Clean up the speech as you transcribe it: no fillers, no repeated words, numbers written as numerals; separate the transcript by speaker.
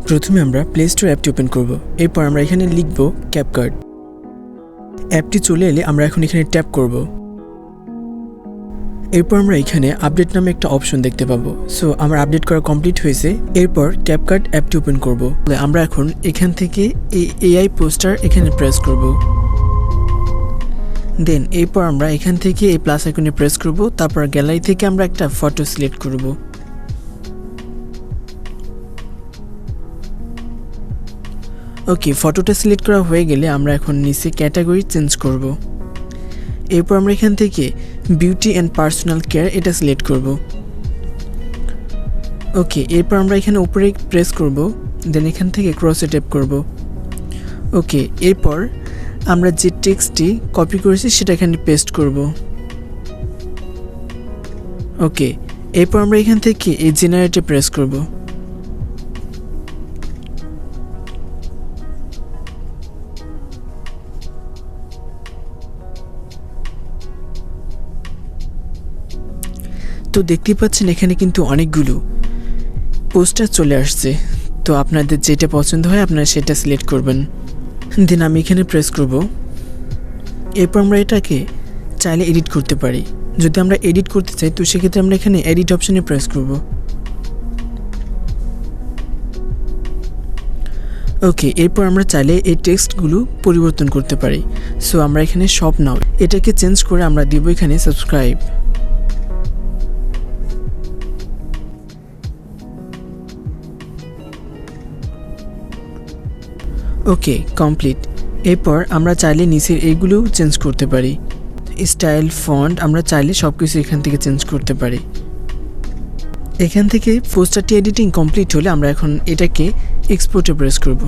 Speaker 1: প্রথমে আমরা play store অ্যাপটি ওপেন করব। এরপর আমরা এখানে লিখব ক্যাপকাট। অ্যাপটি চলে এলে আমরা এখন এখানে ট্যাপ করব। এরপর আমরা এখানে আপডেট নামে একটা অপশন দেখতে পাবো। সো আমার আপডেট করা কমপ্লিট হয়েছে। এরপর ক্যাপকাট অ্যাপটি ওপেন করব। আমরা এখন এখান থেকে এই এআই পোস্টার এখানে প্রেস করব। দেন এরপর আমরা এখান থেকে এই প্লাস আইকনে প্রেস করব। তারপর গ্যালারি থেকে আমরা একটা ফটো সিলেক্ট করব। ওকে, ফটোটা সিলেক্ট করা হয়ে গেলে আমরা এখন নিচে ক্যাটাগরি চেঞ্জ করব। এরপর আমরা এখান থেকে বিউটি অ্যান্ড পার্সোনাল কেয়ার এটা সিলেক্ট করব। ওকে, এরপর আমরা এখানে উপরে প্রেস করব। দেন এখান থেকে ক্রসে ট্যাপ করব। ওকে, এরপর আমরা যে টেক্সটটি কপি করেছি সেটা এখানে পেস্ট করব। ওকে, এরপর আমরা এখান থেকে এই জেনারেটে প্রেস করব। তো দেখতেই পাচ্ছেন এখানে কিন্তু অনেকগুলো পোস্টার চলে আসছে। তো আপনাদের যেটা পছন্দ হয় আপনারা সেটা সিলেক্ট করবেন। দেন আমি এখানে প্রেস করব। এরপর আমরা এটাকে চাইলে এডিট করতে পারি। যদি আমরা এডিট করতে চাই তো সেক্ষেত্রে আমরা এখানে এডিট অপশনে প্রেস করব। ওকে, এরপর আমরা চাইলে এই টেক্সটগুলো পরিবর্তন করতে পারি। সো আমরা এখানে সব নাও এটাকে চেঞ্জ করে আমরা দিব এখানে সাবস্ক্রাইব। ওকে, কমপ্লিট। এরপর আমরা চাইলে নিচের এইগুলো চেঞ্জ করতে পারি। স্টাইল, ফন্ট আমরা চাইলে সব কিছু এখান থেকে চেঞ্জ করতে পারি। এখান থেকে পোস্টারটি এডিটিং কমপ্লিট হলে আমরা এখন এটাকে এক্সপোর্টে প্রেস করব।